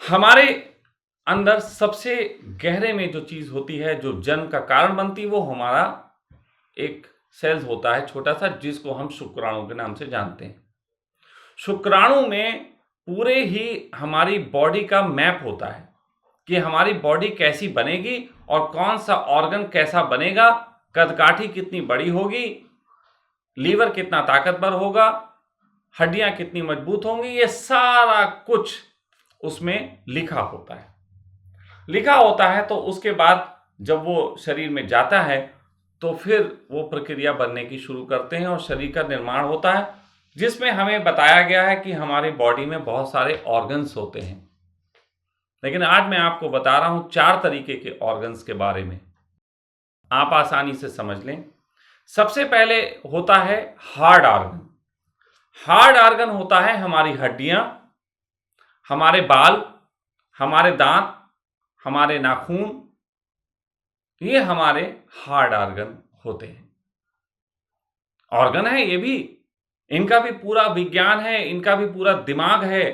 हमारे अंदर सबसे गहरे में जो चीज़ होती है, जो जन्म का कारण बनती है, वो हमारा एक सेल्स होता है छोटा-सा, जिसको हम शुक्राणु के नाम से जानते हैं। शुक्राणु में पूरे ही हमारी बॉडी का मैप होता है कि हमारी बॉडी कैसी बनेगी और कौन-सा ऑर्गन कैसा बनेगा, कदकाठी कितनी बड़ी होगी, लीवर कितना ताकतवर होगा, हड्डियाँ कितनी मजबूत होंगी, ये सारा कुछ उसमें लिखा होता है। लिखा होता है तो उसके बाद जब वो शरीर में जाता है, तो फिर वो प्रक्रिया बनने की शुरू करते हैं और शरीर का निर्माण होता है, जिसमें हमें बताया गया है कि हमारी बॉडी में बहुत सारे ऑर्गन्स होते हैं। लेकिन आज मैं आपको बता रहा हूँ 4 तरीके के ऑर्गन्स के बारे में, आप आसानी से समझ लें। सबसे पहले होता है हार्ड ऑर्गन। हार्ड ऑर्गन होता है हमारी हड्डियाँ, हमारे बाल, हमारे दाँत, हमारे नाखून, ये हमारे हार्ड ऑर्गन होते हैं। ऑर्गन है ये भी, इनका भी पूरा विज्ञान है, इनका भी पूरा दिमाग है।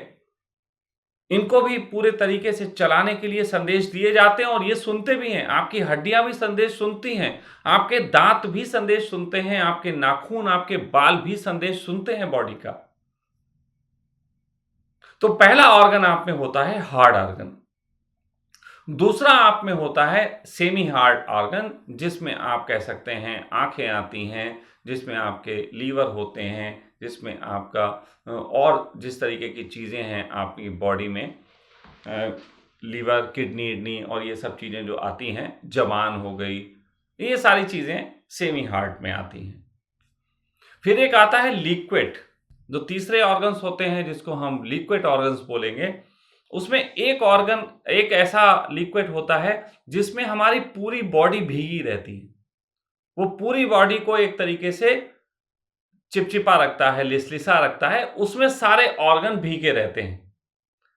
इनको भी पूरे तरीके से चलाने के लिए संदेश दिए जाते हैं और ये सुनते भी हैं। आपकी हड्डियाँ भी संदेश सुनती हैं, आपके दाँत भी संदेश सुनते हैं, आपके नाखून, आपके बाल भी संदेश सुनते हैं बॉडी का। तो पहला ऑर्गन आप में होता है हार्ड ऑर्गन। दूसरा आप में होता है सेमी हार्ड ऑर्गन, जिसमें आप कह सकते हैं आँखें आती हैं, जिसमें आपके लीवर होते हैं, जिसमें आपका और जिस तरीके की चीज़ें हैं आपकी बॉडी में, लीवर, किडनी और ये सब चीज़ें जो आती हैं, ज़बान हो गई, ये सारी चीज़ें सेमी हार्ड में आती हैं। फिर एक आता है लिक्विड, जो तीसरे ऑर्गन्स होते हैं जिसको हम लिक्विड ऑर्गन्स बोलेंगे। उसमें एक ऐसा लिक्विड होता है जिसमें हमारी पूरी बॉडी भीगी रहती है। वो पूरी बॉडी को एक तरीके से चिपचिपा रखता है, लिसलिसा रखता है, उसमें सारे ऑर्गन भीगे रहते हैं।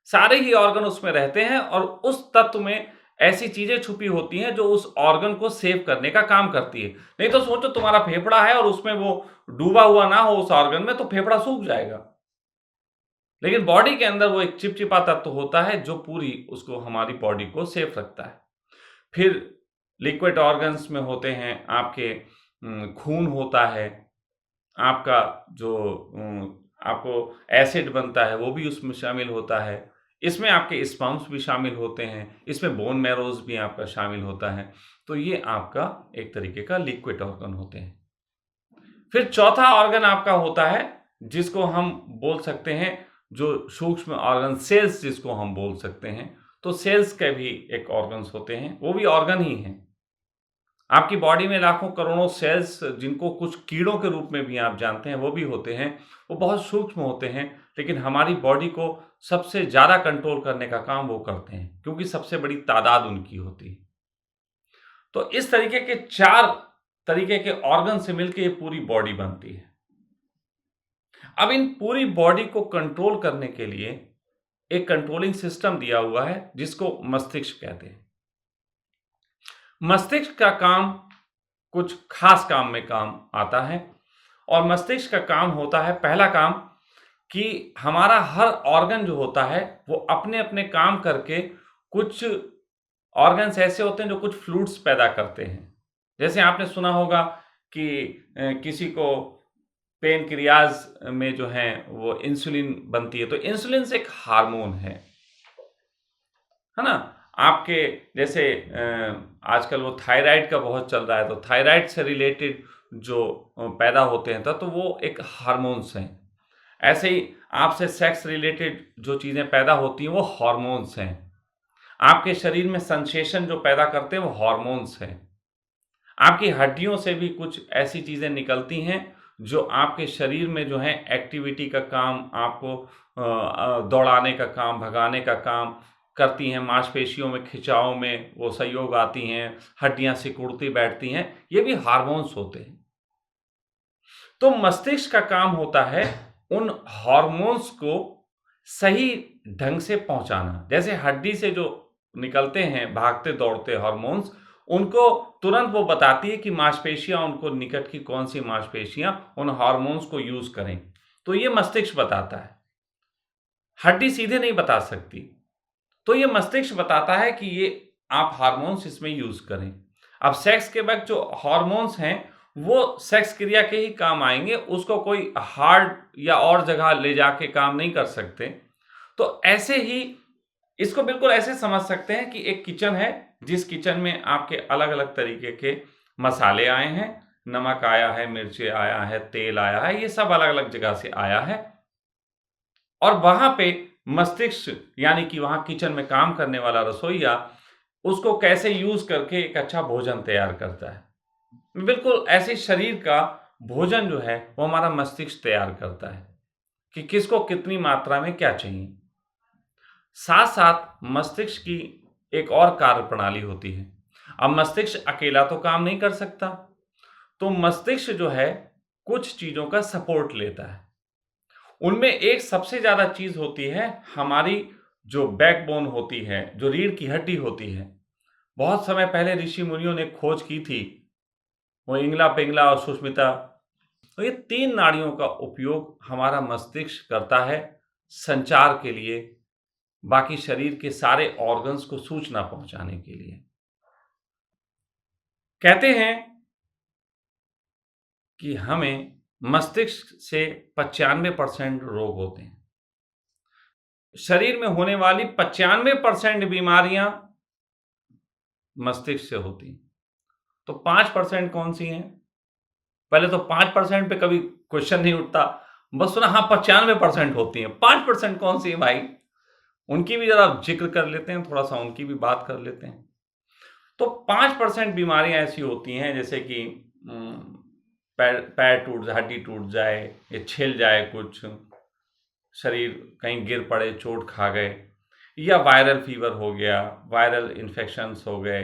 सारे ही ऑर्गन उसमें रहते हैं और उस तत्व में ऐसी चीजें छुपी होती हैं जो उस ऑर्गन को सेव करने का काम करती है। नहीं तो सोचो तुम्हारा फेफड़ा है और उसमें वो डूबा हुआ ना हो उस ऑर्गन में, तो फेफड़ा सूख जाएगा। लेकिन बॉडी के अंदर वो एक चिपचिपा तत्व होता है जो पूरी उसको हमारी बॉडी को सेफ रखता है। फिर लिक्विड ऑर्गन्स में होते हैं आपके खून होता है, आपका जो आपको एसिड बनता है वो भी उसमें शामिल होता है। इसमें आपके स्पर्म्स भी शामिल होते हैं, इसमें बोन मैरोज़ भी आपका शामिल होता है। तो ये आपका एक तरीके का लिक्विड ऑर्गन होते हैं। फिर चौथा ऑर्गन आपका होता है जिसको हम बोल सकते हैं, जो सूक्ष्म ऑर्गन सेल्स जिसको हम बोल सकते हैं। तो सेल्स के भी एक ऑर्गन्स होते हैं, वो भी ऑर्गन ही हैं। आपकी बॉडी में लाखों करोड़ों सेल्स, जिनको कुछ कीड़ों के रूप में भी आप जानते हैं, वो भी होते हैं। वो बहुत सूक्ष्म होते हैं, लेकिन हमारी बॉडी को सबसे ज़्यादा कंट्रोल करने का काम वो करते हैं, क्योंकि सबसे बड़ी तादाद उनकी होती है। तो इस तरीके के 4 तरीके के ऑर्गन से मिलके ये पूरी बॉडी बनती है। अब इन पूरी बॉडी को कंट्रोल करने के लिए एक कंट्रोलिंग सिस्टम दिया हुआ है जिसको मस्तिष्क कहते हैं। मस्तिष्क का काम कुछ खास काम में काम आता है और मस्तिष्क का काम होता है, पहला काम, कि हमारा हर ऑर्गन जो होता है वो अपने-अपने काम करके, कुछ ऑर्गन्स ऐसे होते हैं जो कुछ फ्लूइड्स पैदा करते हैं। जैसे आपने सुना होगा कि किसी को पेनक्रियाज में जो है वो इंसुलिन बनती है, तो इंसुलिन एक हार्मोन है ना? आपके जैसे आजकल वो थायराइड का बहुत चल रहा है, तो थायराइड से रिलेटेड जो पैदा होते हैं तो वो एक हार्मोन्स हैं। ऐसे ही आपसे सेक्स रिलेटेड जो चीज़ें पैदा होती हैं वो हार्मोन्स हैं। आपके शरीर में सेंसेशन जो पैदा करते हैं वो हार्मोन्स हैं। आपकी हड्डियों से भी कुछ ऐसी चीज़ें निकलती हैं जो आपके शरीर में जो है एक्टिविटी का काम, आपको दौड़ाने का काम, भगाने का काम करती हैं, मांसपेशियों में खिंचाव में वो सहयोग आती हैं, हड्डियाँ सिकुड़ती बैठती हैं, ये भी हार्मोन्स होते हैं। तो मस्तिष्क का काम होता है उन हार्मोन्स को सही ढंग से पहुँचाना। जैसे हड्डी से जो निकलते हैं भागते दौड़ते हार्मोन्स, उनको तुरंत वो बताती है कि मांसपेशियाँ, उनको निकट की कौन-सी मांसपेशियाँ उन हार्मोन्स को यूज़ करें। तो ये मस्तिष्क बताता है। हड्डी सीधे नहीं बता सकती। तो ये मस्तिष्क बताता है कि ये आप हार्मोन्स इसमें यूज करें। अब सेक्स के वक्त जो हार्मोन्स हैं वो सेक्स क्रिया के ही काम आएंगे, उसको कोई हार्ड या और जगह ले जाके काम नहीं कर सकते। तो ऐसे ही इसको बिल्कुल ऐसे समझ सकते हैं कि एक किचन है, जिस किचन में आपके अलग अलग तरीके के मसाले आए हैं, नमक आया है, मिर्ची आया है, तेल आया है, ये सब अलग अलग जगह से आया है। और वहां पे मस्तिष्क यानी कि वहां किचन में काम करने वाला रसोइया उसको कैसे यूज करके एक अच्छा भोजन तैयार करता है। बिल्कुल ऐसे शरीर का भोजन जो है वो हमारा मस्तिष्क तैयार करता है कि किसको कितनी मात्रा में क्या चाहिए। साथ साथ मस्तिष्क की एक और कार्य प्रणाली होती है। अब मस्तिष्क अकेला तो काम नहीं कर सकता, तो मस्तिष्क जो है कुछ चीजों का सपोर्ट लेता है। उनमें एक सबसे ज्यादा चीज होती है हमारी जो बैकबोन होती है, जो रीढ़ की हड्डी होती है। बहुत समय पहले ऋषि मुनियों ने खोज की थी, वो इंगला पिंगला और सुष्मिता। तो ये 3 नाड़ियों का उपयोग हमारा मस्तिष्क करता है संचार के लिए, बाकी शरीर के सारे ऑर्गन्स को सूचना पहुंचाने के लिए। कहते हैं कि हमें मस्तिष्क से 95% रोग होते हैं। शरीर में होने वाली 95% बीमारियां मस्तिष्क से होती हैं। तो 5% कौन सी हैं? पहले तो 5% पे कभी क्वेश्चन नहीं उठता, बस सुना हाँ 95% होती हैं। 5% कौन सी है भाई? उनकी भी जरा जिक्र कर लेते हैं, थोड़ा सा उनकी भी बात कर लेते हैं। तो 5% बीमारियां ऐसी होती हैं जैसे कि पैर टूट जाए, हड्डी टूट जाए, या छिल जाए, कुछ शरीर कहीं गिर पड़े, चोट खा गए, या वायरल फीवर हो गया, वायरल इन्फेक्शंस हो गए,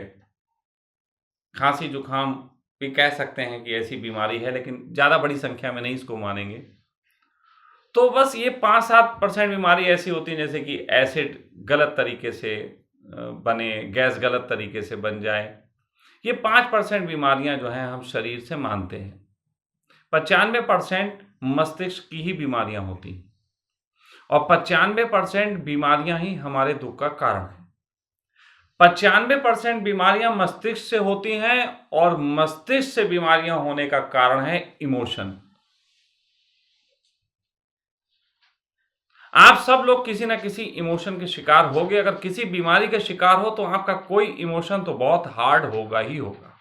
खांसी जुकाम भी कह सकते हैं कि ऐसी बीमारी है, लेकिन ज़्यादा बड़ी संख्या में नहीं इसको मानेंगे। तो बस ये 5-7% बीमारी ऐसी होती हैं जैसे कि एसिड गलत तरीके से बने, गैस गलत तरीके से बन जाए। ये 5% बीमारियां जो हैं हम शरीर से मानते हैं। 95% मस्तिष्क की ही बीमारियां होती हैं और 95% बीमारियां ही हमारे दुख का कारण है। 95% बीमारियां मस्तिष्क से होती हैं और मस्तिष्क से बीमारियां होने का कारण है इमोशन। आप सब लोग किसी ना किसी इमोशन के शिकार होगे। अगर किसी बीमारी के शिकार हो तो आपका कोई इमोशन तो बहुत हार्ड होगा ही होगा,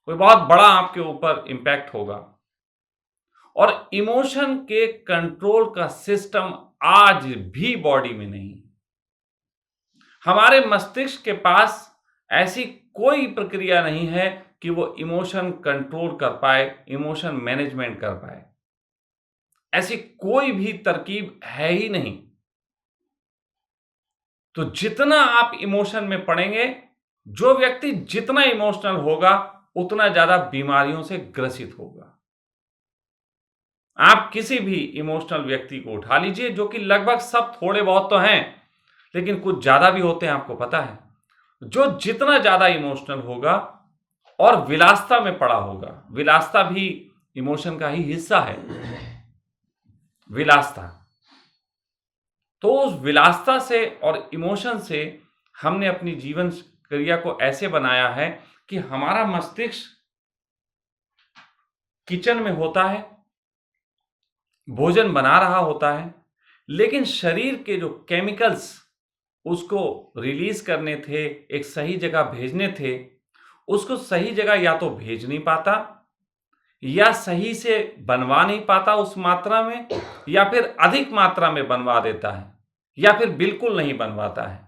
कोई बहुत बड़ा आपके ऊपर इंपैक्ट होगा। और इमोशन के कंट्रोल का सिस्टम आज भी बॉडी में नहीं। हमारे मस्तिष्क के पास ऐसी कोई प्रक्रिया नहीं है कि वो इमोशन कंट्रोल कर पाए, इमोशन मैनेजमेंट कर पाए। ऐसी कोई भी तरकीब है ही नहीं। तो जितना आप इमोशन में पड़ेंगे, जो व्यक्ति जितना इमोशनल होगा उतना ज्यादा बीमारियों से ग्रसित होगा। आप किसी भी इमोशनल व्यक्ति को उठा लीजिए, जो कि लगभग सब थोड़े बहुत तो हैं, लेकिन कुछ ज्यादा भी होते हैं, आपको पता है। जो जितना ज्यादा इमोशनल होगा और विलासिता में पड़ा होगा, विलासिता भी इमोशन का ही हिस्सा है, विलासिता। तो उस विलासिता से और इमोशन से हमने अपनी जीवन क्रिया को ऐसे बनाया है कि हमारा मस्तिष्क किचन में होता है, भोजन बना रहा होता है, लेकिन शरीर के जो केमिकल्स उसको रिलीज करने थे, एक सही जगह भेजने थे, उसको सही जगह या तो भेज नहीं पाता, या सही से बनवा नहीं पाता उस मात्रा में, या फिर अधिक मात्रा में बनवा देता है, या फिर बिल्कुल नहीं बनवाता है।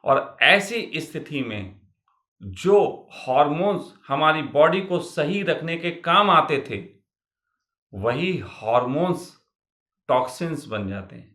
और ऐसी स्थिति में जो हार्मोन्स हमारी बॉडी को सही रखने के काम आते थे, वही हार्मोन्स टॉक्सिन्स बन जाते हैं।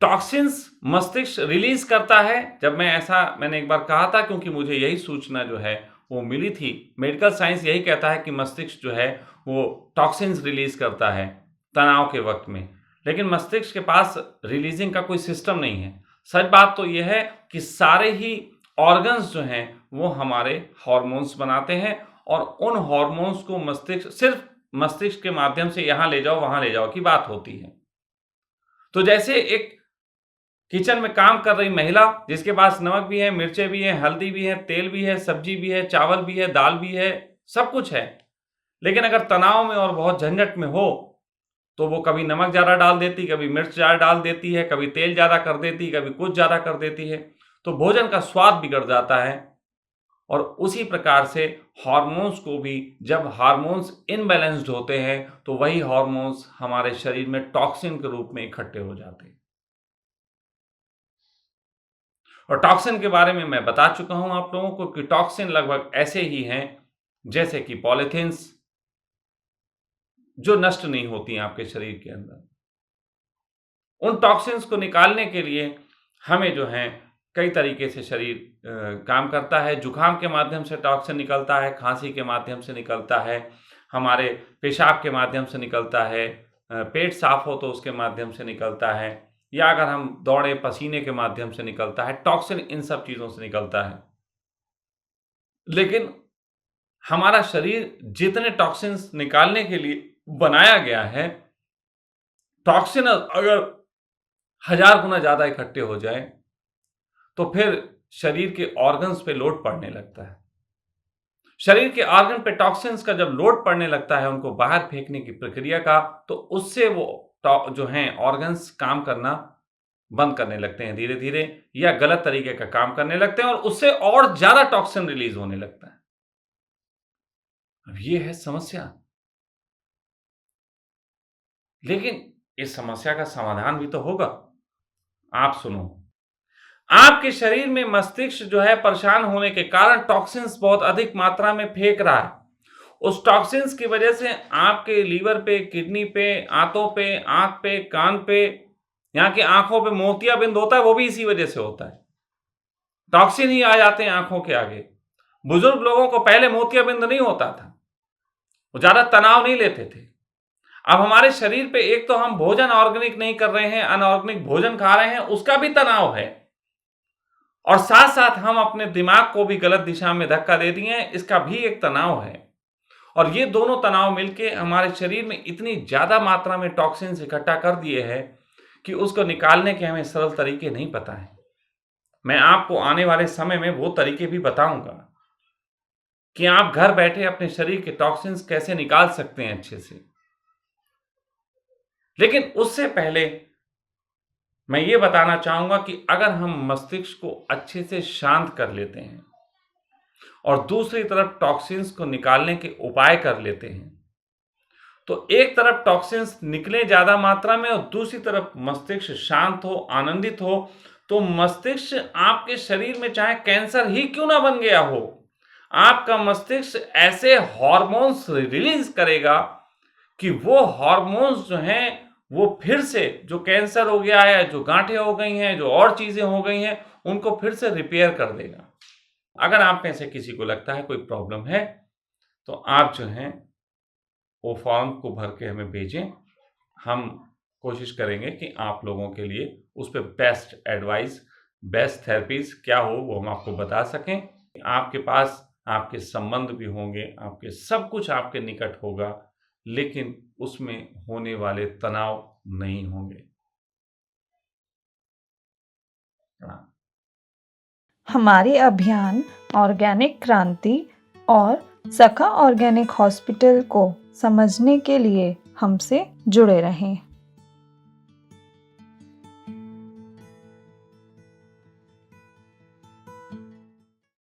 टॉक्सिन्स मस्तिष्क रिलीज करता है। जब मैंने एक बार कहा था, क्योंकि मुझे यही सूचना जो है वो मिली थी। मेडिकल साइंस यही कहता है कि मस्तिष्क जो है वो टॉक्सिन्स रिलीज करता है तनाव के वक्त में, लेकिन मस्तिष्क के पास रिलीजिंग का कोई सिस्टम नहीं है। सच बात तो यह है कि सारे ही ऑर्गन्स जो हैं वो हमारे हार्मोन्स बनाते हैं, और उन हार्मोन्स को मस्तिष्क सिर्फ मस्तिष्क के माध्यम से यहां ले जाओ वहां ले जाओ की बात होती है। तो जैसे एक किचन में काम कर रही महिला जिसके पास नमक भी है, मिर्चें भी हैं, हल्दी भी है, तेल भी है, सब्जी भी है, चावल भी है, दाल भी है, सब कुछ है। लेकिन अगर तनाव में और बहुत झंझट में हो तो वो कभी नमक ज़्यादा डाल देती, कभी मिर्च ज़्यादा डाल देती है, कभी तेल ज़्यादा कर देती, कभी कुछ ज़्यादा कर देती है। तो भोजन का स्वाद बिगड़ जाता है। और उसी प्रकार से हार्मोन्स को भी, जब हार्मोन्स इनबैलेंस्ड होते हैं तो वही हार्मोन्स हमारे शरीर में टॉक्सिन के रूप में इकट्ठे हो जाते हैं। और टॉक्सिन के बारे में मैं बता चुका हूं आप लोगों को कि टॉक्सिन लगभग ऐसे ही हैं जैसे कि पॉलीथिन्स, जो नष्ट नहीं होती हैं आपके शरीर के अंदर। उन टॉक्सिन्स को निकालने के लिए हमें जो है कई तरीके से शरीर काम करता है। जुकाम के माध्यम से टॉक्सिन निकलता है, खांसी के माध्यम से निकलता है, हमारे पेशाब के माध्यम से निकलता है, पेट साफ हो तो उसके माध्यम से निकलता है, या अगर हम दौड़े पसीने के माध्यम से निकलता है। टॉक्सिन इन सब चीज़ों से निकलता है। लेकिन हमारा शरीर जितने टॉक्सिन्स निकालने के लिए बनाया गया है, टॉक्सिन अगर 1000 गुना ज़्यादा इकट्ठे हो जाए तो फिर शरीर के ऑर्गन्स पे लोड पड़ने लगता है। शरीर के ऑर्गन पे टॉक्सिन्स का जब लोड पड़ने लगता है उनको बाहर फेंकने की प्रक्रिया का, तो उससे वो जो हैं ऑर्गन्स काम करना बंद करने लगते हैं धीरे-धीरे, या गलत तरीके का काम करने लगते हैं और उससे और ज़्यादा टॉक्सिन रिलीज़ होने लगता है। अब ये है समस्या। लेकिन इस समस्या का समाधान भी तो होगा। आप सुनो, आपके शरीर में मस्तिष्क जो है परेशान होने के कारण टॉक्सिन्स बहुत अधिक मात्रा में फेंक रहा है। उस टॉक्सिन्स की वजह से आपके लीवर पे, किडनी पे, आंतों पे, आँख पे, कान पे, यहाँ की आँखों पे मोतियाबिंद होता है, वो भी इसी वजह से होता है। टॉक्सिन ही आ जाते हैं आँखों के आगे। बुजुर्ग लोगों को पहले मोतियाबिंद नहीं होता था, वो ज़्यादा तनाव नहीं लेते थे। अब हमारे शरीर पे एक तो हम भोजन ऑर्गेनिक नहीं कर रहे हैं, अनऑर्गेनिक भोजन खा रहे हैं, उसका भी तनाव है, और साथ-साथ हम अपने दिमाग को भी गलत दिशा में धक्का दे दिए हैं, इसका भी एक तनाव है। और ये दोनों तनाव मिलके हमारे शरीर में इतनी ज़्यादा मात्रा में टॉक्सिन्स इकट्ठा कर दिए हैं कि उसको निकालने के हमें सरल तरीके नहीं पता हैं। मैं आपको आने वाले समय में वो तरीके भी बताऊँगा कि आप घर बैठे अपने शरीर के टॉक्सिन्स कैसे निकाल सकते हैं अच्छे से। लेकिन उससे पहले मैं ये बताना चाहूँगा कि अगर हम मस्तिष्क को अच्छे से शांत कर लेते हैं और दूसरी तरफ टॉक्सिन्स को निकालने के उपाय कर लेते हैं, तो एक तरफ टॉक्सिन्स निकले ज़्यादा मात्रा में और दूसरी तरफ मस्तिष्क शांत हो, आनंदित हो, तो मस्तिष्क आपके शरीर में चाहे कैंसर ही क्यों ना बन गया हो, आपका मस्तिष्क ऐसे हार्मोन्स रिलीज़ करेगा कि वो हार्मोन्स जो हैं, वो फिर से जो कैंसर हो गया है, जो गाँठें हो गई हैं, जो और चीज़ें हो गई हैं, उनको फिर से रिपेयर कर देगा। अगर आप में से किसी को लगता है कोई प्रॉब्लम है, तो आप जो हैं वो फॉर्म को भर के हमें भेजें। हम कोशिश करेंगे कि आप लोगों के लिए उस पे बेस्ट एडवाइस, बेस्ट थेरेपीज़ क्या हो वो हम आपको बता सकें। आपके पास आपके संबंध भी होंगे, आपके सब कुछ आपके निकट होगा, लेकिन उसमें होने वाले तनाव नहीं होंगे। प्रणाम। हमारे अभियान ऑर्गेनिक क्रांति और सखा ऑर्गेनिक हॉस्पिटल को समझने के लिए हमसे जुड़े रहें।